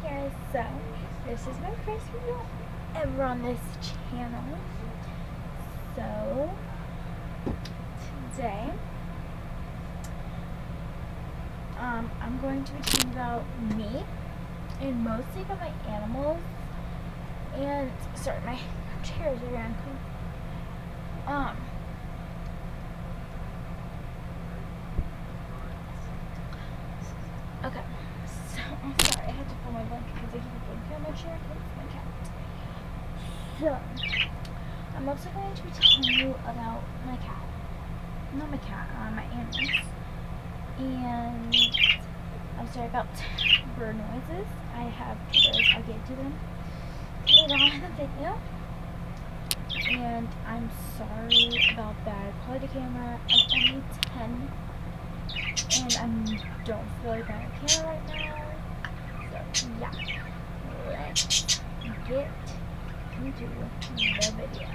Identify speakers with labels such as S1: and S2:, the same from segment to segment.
S1: guys, so this is my first video ever on this channel. So today I'm going to be talking about me and mostly about my animals. And sorry, my chair is around. Okay, so I'm sorry, I had to pull my blanket because I keep a blanket on my chair because it's my cat. So, I'm also going to be telling you about my cat. Not my cat, my animals. And I'm sorry about bird noises. I have two birds, I'll get to them later on in the video. And I'm sorry about bad quality camera. I'm only 10. And I don't feel like buying a camera right now. So yeah, let's get into the video.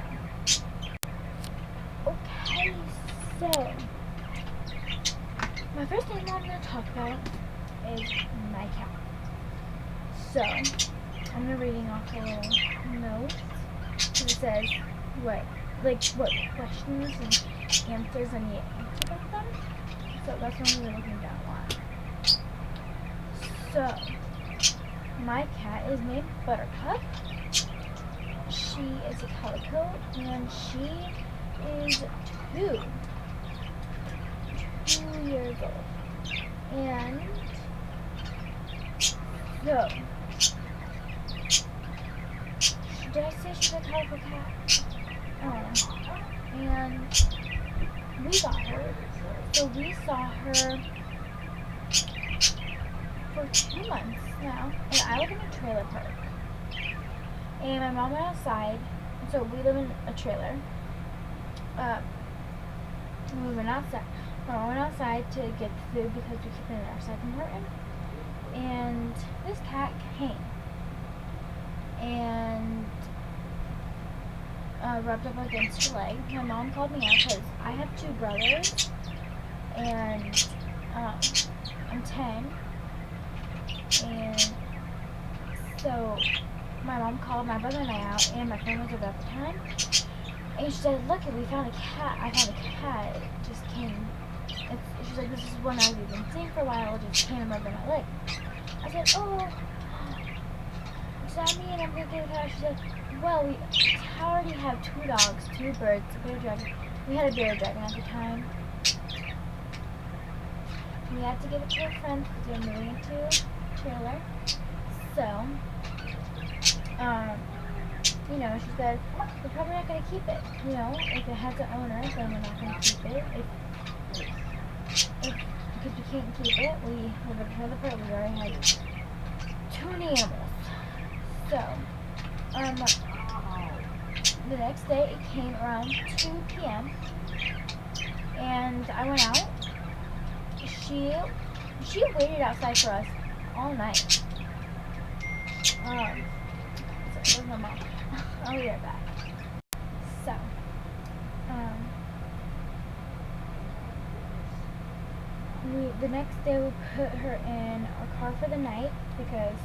S1: Okay, so my first animal I'm going to talk about is my cat. So I'm going to be reading off a little note. It says what questions and answers I need to answer about them. So that's what I'm looking down on. So my cat is named Buttercup. She is a calico and she is 2 years old. And so did I say she's a calico cat? And we got her. So we saw her for 2 months now, and I live in a trailer park. And my mom went outside, so we live in a trailer. We went outside. My mom went outside to get the food because we keep it in our side compartment. And this cat came and rubbed up against her leg. My mom called me out because I have 2 brothers. And I'm 10, and so my mom called my brother and I out, and my friend was over at the time, and she said, "Look, we found a cat. I found a cat. It just came." She's like, "This is one I've been seeing for a while. It just came and rubbed on my leg." I said, "Oh, does that mean I'm gonna get a cat?" She said, "Well, we already have 2 dogs, 2 birds, a bearded dragon. We had a bearded dragon at the time. We had to give it to our friends because we were moving into a trailer." So, she said, "We're probably not going to keep it. If it has an owner, then we're not going to keep it. Because we can't keep it, we live in a trailer park. We already had too many animals." So, the next day it came around 2 p.m. and I went out. She waited outside for us all night. Sorry, where's my mom? I'll be right back. So, the next day we put her in our car for the night because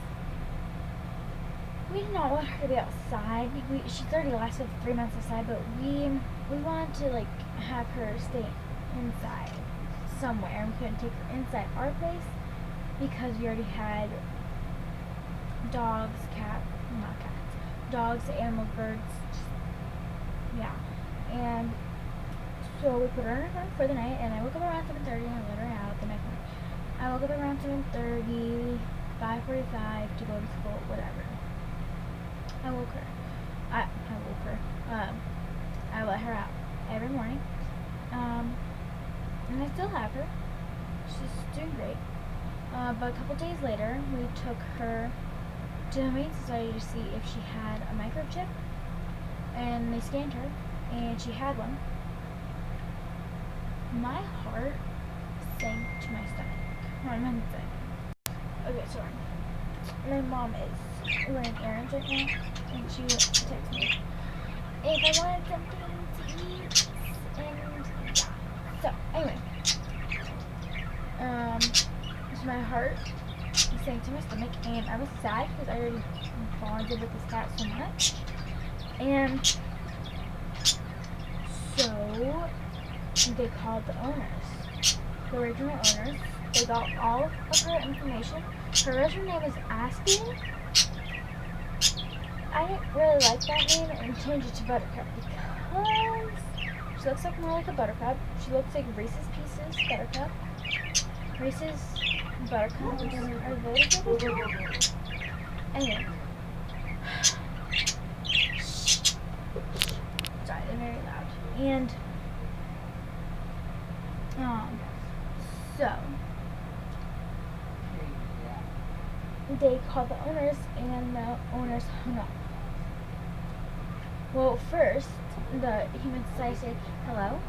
S1: we did not want her to be outside. She's already lasted 3 months outside, but we wanted to have her stay inside somewhere, and we couldn't take her inside our place because we already had dogs, animals, birds, yeah. And so we put her in her car for the night, and I woke up around 7:30 and I let her out the next morning. I woke up around 7:30, 5:45 to go to school, whatever. I let her out every morning. And I still have her. She's doing great. But a couple days later, we took her to the Humane Society to see if she had a microchip. And they scanned her, and she had one. My heart sank to my stomach. Okay, sorry. My mom is running errands right now, and she texted me if I wanted something to eat, and yeah. So, anyway. My heart sank to my stomach, and I was sad because I already bonded with this cat so much. And so they called the owners, the original owners. They got all of her information. Her original name was Aspen. I didn't really like that name and changed it to Buttercup because she looks like more like a buttercup. She looks like Reese's Pieces Buttercup. Reese's Buttercups are those good? Anyway. Sorry, they're very loud. And so they called the owners, and the owners hung up. Well, first, the Human Society said, hello?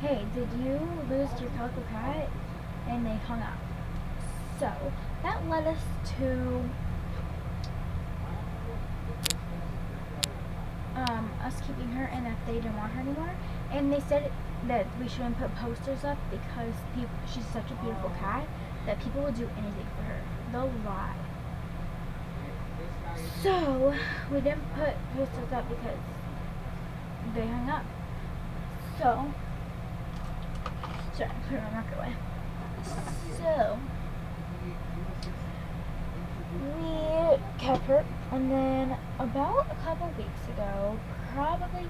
S1: Hey, did you lose your calico cat? And they hung up. So, that led us to us keeping her, and that they didn't want her anymore. And they said that we shouldn't put posters up because she's such a beautiful cat that people will do anything for her. They'll lie. So, we didn't put posters up because they hung up. So, sorry, I put my marker away. So, we kept her, and then about a couple weeks ago, probably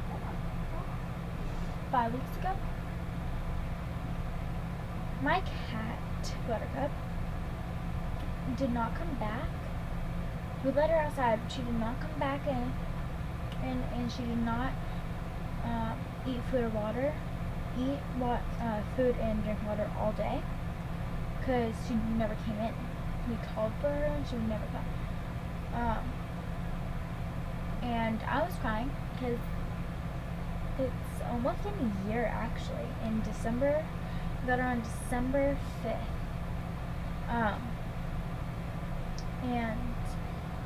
S1: 5 weeks ago, my cat, Buttercup, did not come back. We let her outside, but she did not come back in, and she did not eat food or water, food and drink water all day, because she never came in. We called for her, and she would never come. And I was crying, because it's almost been a year, actually. In December, we got her on December 5th. And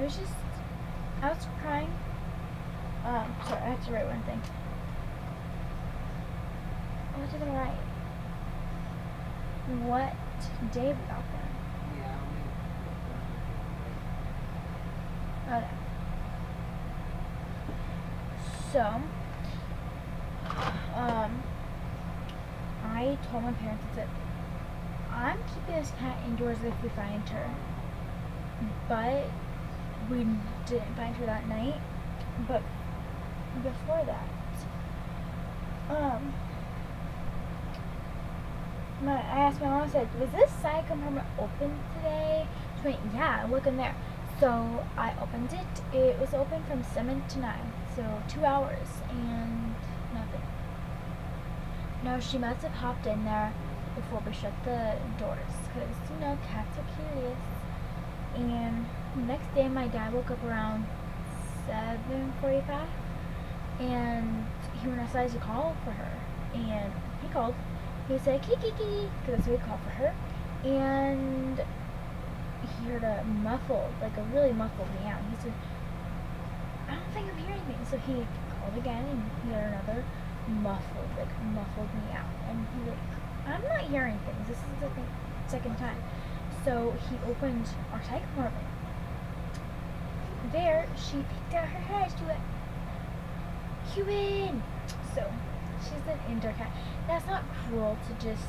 S1: it was just, I was crying. Sorry, I have to write one thing. What was I gonna write? What day we got there? Okay. So, I told my parents that I'm keeping this cat indoors if we find her. But we didn't find her that night. But before that, I asked my mom, I said, was this side compartment open today? She went, yeah, look in there. So I opened it. It was open from 7 to 9, so 2 hours and nothing. No, she must have hopped in there before we shut the doors, because, cats are curious. And the next day, my dad woke up around 7:45, and he went outside to call for her. And he called. He said, Kiki, because that's what he called for her. And he heard a really muffled meow. He said, I don't think I'm hearing anything. So he called again, and he heard another muffled meow. And he was like, I'm not hearing things. This is the second time. So he opened our side compartment. There, she picked out her head. She went, Cuban! So, she's an indoor cat. That's not cruel to just,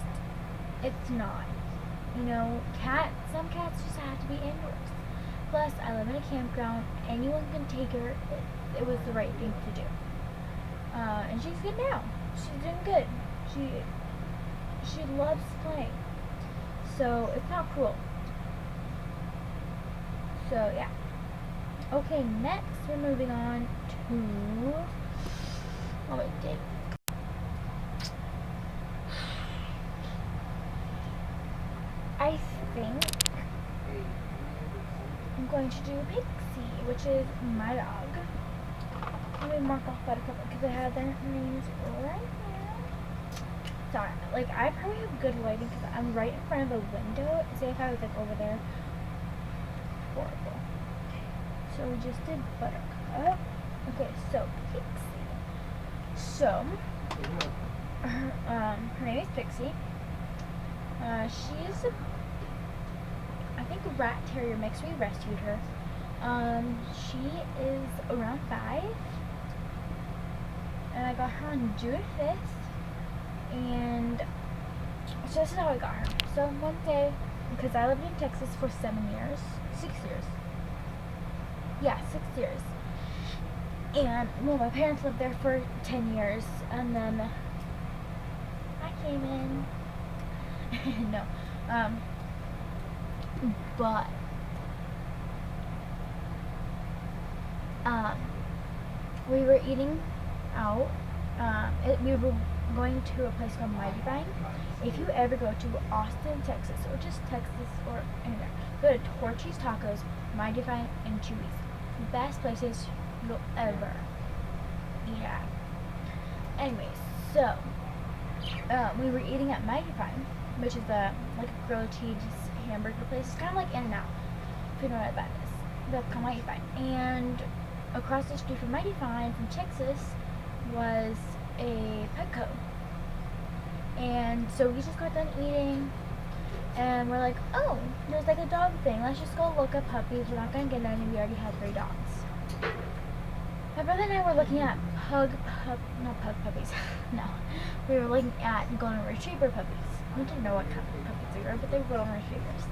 S1: it's not. Some cats just have to be indoors. Plus, I live in a campground. Anyone can take her. It was the right thing to do. And she's good now. She's doing good. She loves playing. So, it's not cruel. So, yeah. Okay, next we're moving on to... Oh, wait, Dave. I think I'm going to do Pixie, which is my dog. Let me mark off Buttercup because I have their names right now. Sorry, I probably have good lighting because I'm right in front of a window. Say if I was over there. Horrible. So we just did Buttercup. Okay, so Pixie. So her name is Pixie. She's I think think rat terrier mix. We rescued her. She is around 5, and I got her on June 5th, and so this is how I got her. So one day, because I lived in Texas for 7 years, 6 years. Yeah, 6 years. And, well, my parents lived there for 10 years, and then I came in. No. But, we were eating out. We were going to a place called Mighty Vine. If you ever go to Austin, Texas, or just Texas or anywhere, go to Torchy's Tacos, Mighty Vine, and Chewy's. Best places you'll ever eat at. Anyways, so we were eating at Mighty Vine, which is like a grilled cheese hamburger place. It's kind of like In-N-Out, if you know what that is. That's called Mighty Vine. And across the street from Mighty Vine, from Texas, was a Petco. And so we just got done eating, and we're like, oh, there's like a dog thing. Let's just go look at puppies. We're not going to get any. We already had 3 dogs. My brother and I were looking at not pug puppies. No. We were looking at golden retriever puppies. We didn't know what kind of puppies they were, but they were golden retrievers.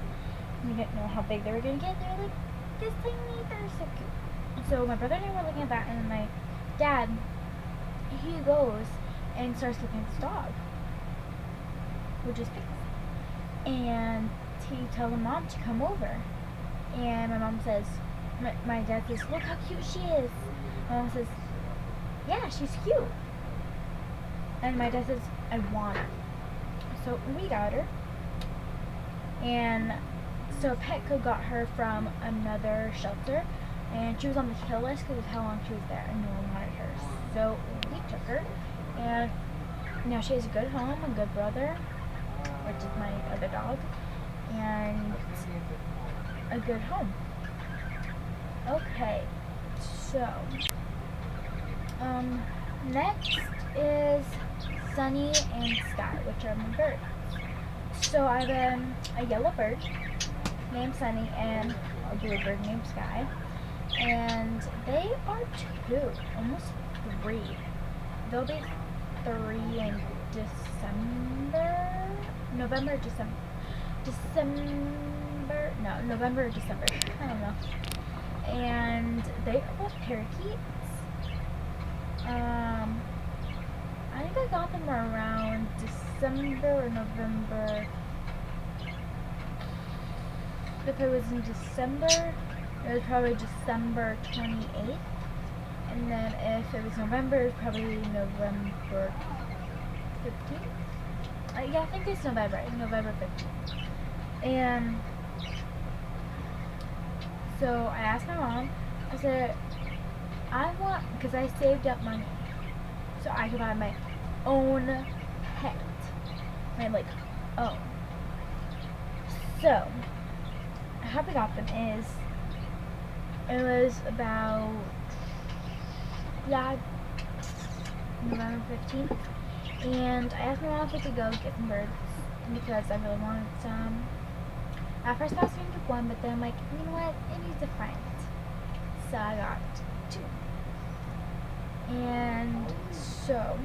S1: We didn't know how big they were going to get. They were like this tiny. They're so cute. So my brother and I were looking at that, and then my dad, he goes and starts looking at this dog, which is Pix. And he tells my mom to come over. And my mom says, my dad says, look how cute she is. My mom says, yeah, she's cute. And my dad says, I want her. So we got her. And so Petco got her from another shelter. And she was on the kill list because of how long she was there, and no one wanted her. So we took her. And now she has a good home, a good brother, which is my other dog, and a good home. Okay, so next is Sunny and Sky, which are my birds. So I have a yellow bird named Sunny and a blue bird named Sky, and they are 2, almost 3. They'll be 3 in November or December, I don't know. And they are both parakeets. I think I got them around December or November. If it was in December, it was probably December 28th. And then if it was November, it was probably November 15th. Yeah, I think it's November 15th. And so I asked my mom, I said, I want, because I saved up money so I could buy my own pet. My, own. So, how we got them is, it was about, November 15th. And I asked my mom if we could go get some birds because I really wanted some. At first I was going to get 1, but then I'm like, you know what, it needs a friend. So I got 2. And so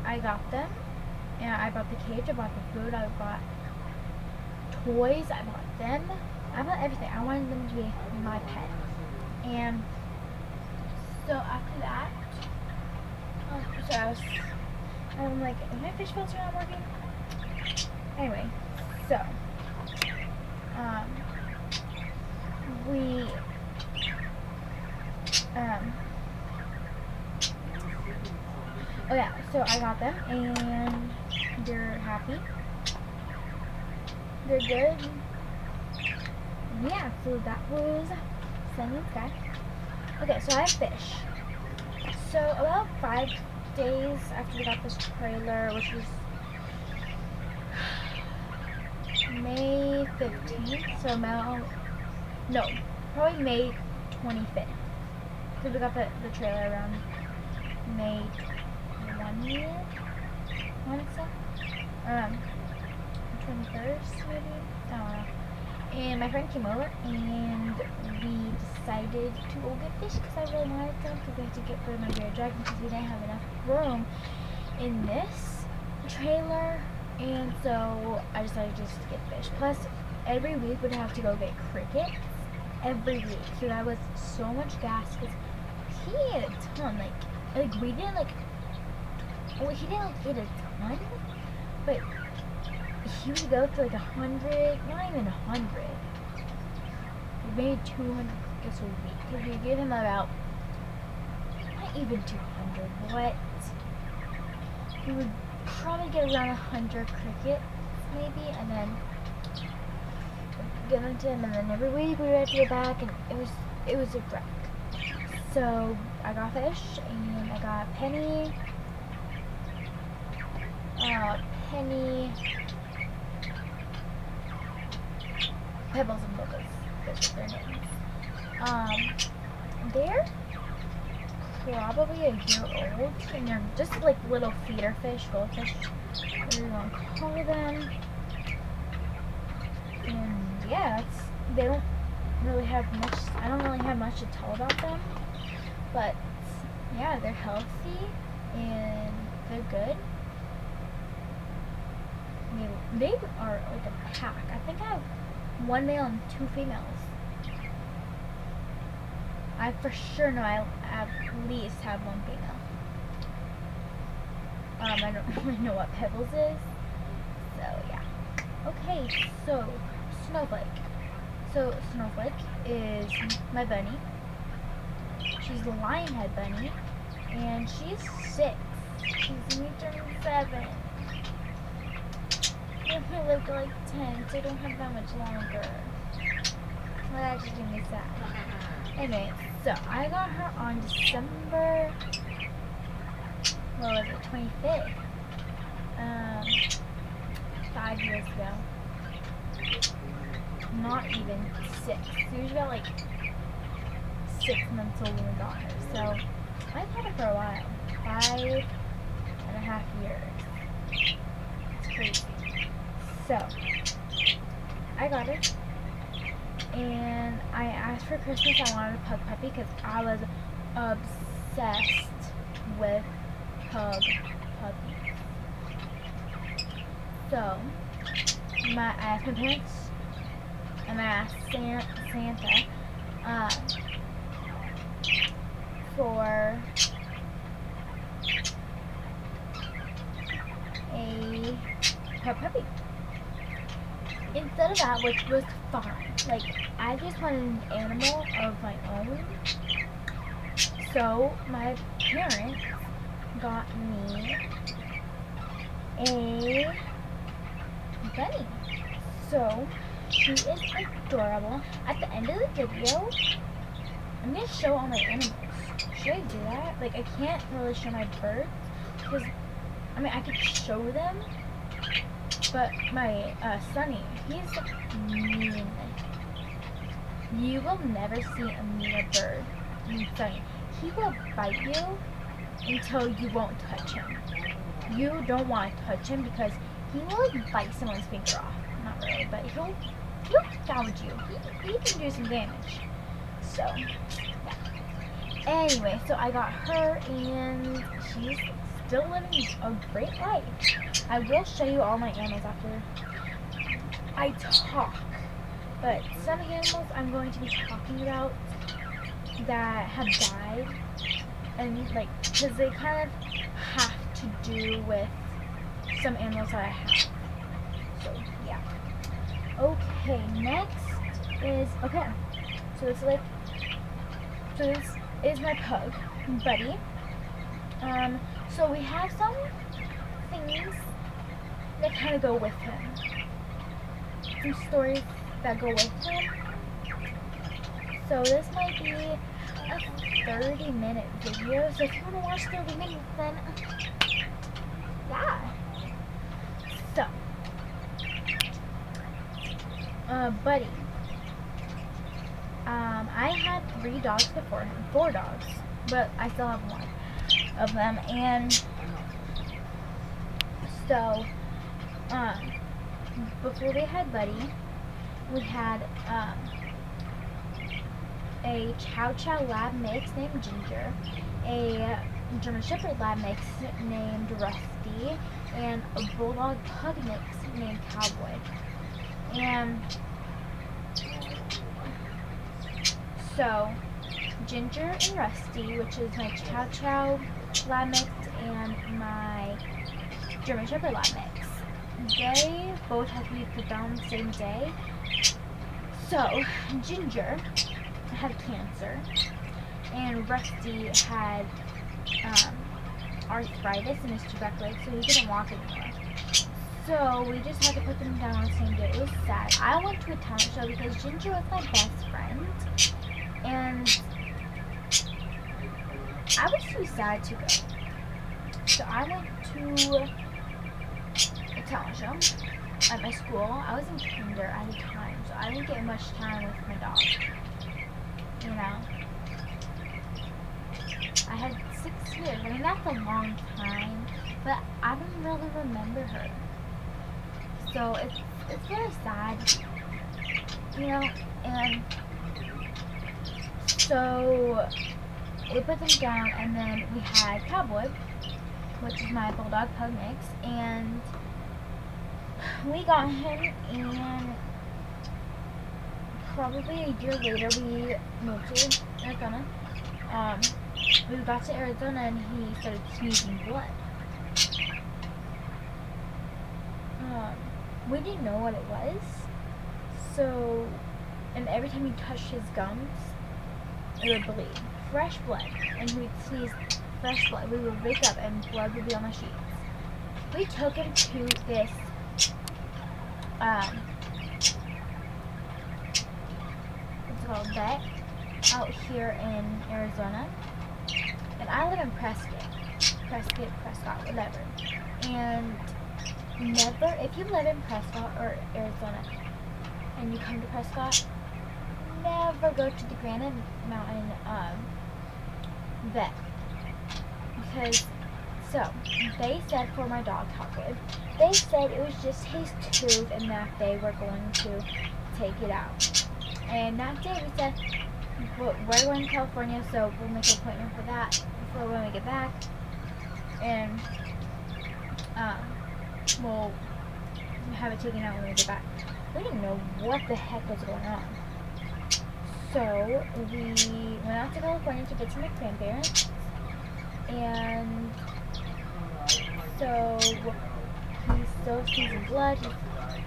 S1: I got them, and I bought the cage, I bought the food, I bought toys, I bought them, I bought everything. I wanted them to be my pet. And so after that, I'm like, is my fish filter not working? Anyway, so, oh yeah, so I got them, and they're happy. They're good. Yeah, so that was Sunny and Sky. Okay, so I have fish. So about 5 days after we got this trailer, which was May 15th, so probably May 25th. So we got the trailer around May 20th, I want to say. 21st, maybe? I don't know. And my friend came over, and we decided to go get fish because I really wanted some because we had to get rid of my bearded dragon because we didn't have enough room in this trailer. And so I decided just to get fish. Plus, every week we'd have to go get crickets every week. So that was so much gas because he ate a ton. Like we didn't well, he didn't eat a ton, but he would go to like 100, not even 100, maybe 200 crickets a week. Because we give him about, not even 200, what? He would probably get around 100 crickets, maybe, and then give them to him, and then every week we would have to go back, and it was a wreck. So I got fish, and I got Penny, Pebbles, and Bubbles. Those are their names. They're probably a year old, and they're just like little feeder fish, goldfish, whatever you want to call them. And yeah, they don't really have much. I don't really have much to tell about them, but yeah, they're healthy and they're good. They are like a pack. I think I have 1 male and 2 females. I for sure know I at least have 1 female. I don't really know what Pebbles is. So yeah. Okay, so Snowflake. So Snowflake is my bunny. She's the Lionhead bunny, and she's 6. She's me turning 7. I might live to like 10, so I don't have that much longer. That actually made me sad. Anyway, so I got her on December, what was it, 25th? 5 years ago. Not even 6. So she's about like 6 months old when we got her. So I've had her for a while. 5.5 years. It's crazy. So I got her, and I asked for Christmas I wanted a pug puppy because I was obsessed with pug puppies. So I asked my parents, and I asked Santa for a pug puppy instead of that, which was fine. Like, I just wanted an animal of my own. So my parents got me a bunny. So she is adorable. At the end of the video, I'm gonna show all my animals. Should I do that? Like, I can't really show my birds because I mean I could show them, but my Sunny, he's mean. You will never see a meaner bird than Sunny. He will bite you until you won't touch him. You don't want to touch him because he will like bite someone's finger off. Not really, but he'll gouge you. He can do some damage. So, yeah. Anyway, so I got her, and she's still living a great life. I will show you all my animals after I talk. But some animals I'm going to be talking about that have died, and like, because they kind of have to do with some animals that I have. So yeah. Okay, next is so this is my pug buddy. So we have some things that kind of go with him. Some stories that go with him. So this might be a 30-minute video. So if you want to watch 30 minutes, then yeah. So, Buddy. I had 3 dogs before him, 4 dogs, but I still have 1 of them, and so, before we had Buddy, we had a Chow Chow Lab mix named Ginger, a German Shepherd Lab mix named Rusty, and a Bulldog Pug mix named Cowboy. And so, Ginger and Rusty, which is my Chow Chow Lab mix and my German Shepherd Lab mix, they both have to be put down the same day. So, Ginger had cancer, and Rusty had arthritis in his two back legs, so he couldn't walk anymore. So we just had to put them down on the same day. It was sad. I went to a talent show because Ginger was my best friend, and I was too sad to go. So I went to a talent show at my school. I was in kinder at the time, so I didn't get much time with my dog. You know, I had 6 years. I mean, that's a long time, but I don't really remember her. So it's very sad, you know. And so we put them down, and then we had Cowboy, which is my Bulldog Pug mix, and we got him, and probably a year later we moved to Arizona. We got to Arizona and he started sneezing blood. We didn't know what it was, so, and every time he touched his gums, it would bleed. Fresh blood, and he would sneeze fresh blood. We would wake up and blood would be on the sheets. We took him to this, what's it called, vet, out here in Arizona, and I live in Prescott, whatever, and never, if you live in Prescott or Arizona, and you come to Prescott, never go to the Granite Mountain vet, because, so, they said for my dog, Cowboy, they said it was just his tooth and that they were going to take it out. And that day we said, well, we're going to California, so we'll make an appointment for that before when we get back. And we'll have it taken out when we get back. We didn't know what the heck was going on. So we went out to California to get to my grandparents. And so he still sneezing blood.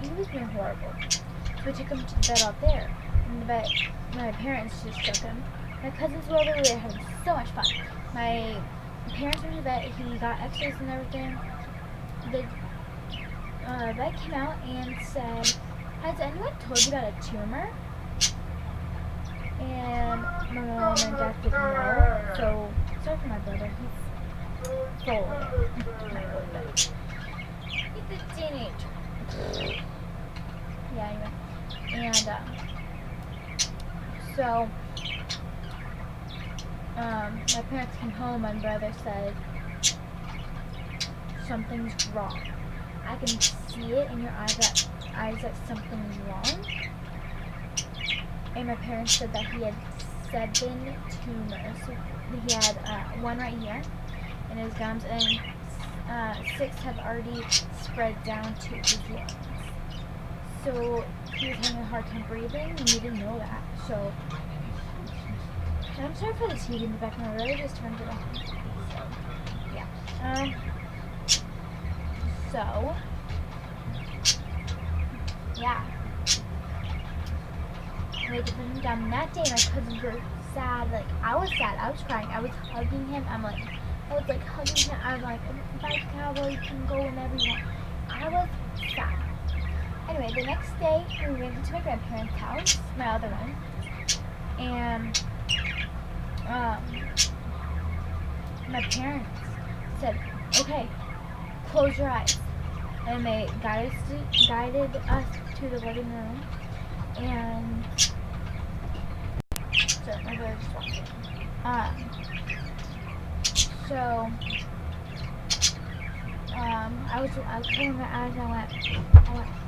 S1: He was being horrible. So we took him to the vet out there. And the vet, my parents just took him. My cousins were over there having so much fun. My parents went to the vet. He got x-rays and everything. The vet came out and said, "Has anyone told you about a tumor?" And my mom and dad didn't know. So, sorry for my brother. He's full of it. He's a teenager. Yeah, anyway. And, so, my parents came home. My brother said, "Something's wrong. I can see it in your eyes that something's wrong." And my parents said that he had 7 tumors. So he had one right here in his gums, and 6 have already spread down to his lungs. So he was having a hard time breathing, and we didn't know that. So, and I'm sorry for the TV in the background. I really just turned it off. So, yeah. So, yeah. We had to put him down. And that day, my cousins were sad. Like, I was sad. I was crying. I was hugging him. I was hugging him. I was like, "Bye, Cowboy. You can go whenever you want." I was sad. Anyway, the next day, we went into my grandparents' house, my other one, and my parents said, "Okay, close your eyes," and they guided us to the living room, and so my brother just walked in. So I was closing my eyes, and I went,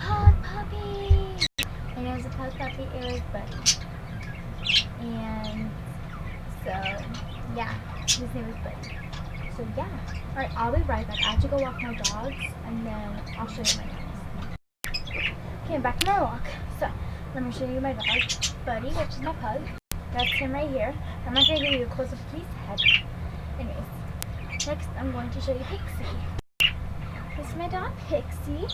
S1: "Oh, puppy. And it was a pug puppy. It was Buddy. And so, yeah, his name was Buddy. So, yeah. Alright, I'll be right back. I have to go walk my dogs, and then I'll show you my dogs. Okay, I'm back to my walk. So, let me show you my dog, Buddy, which is my pug. That's him right here. I'm not going to give you a close-up of his head. Anyways, next I'm going to show you Pixie. This is my dog, Pixie.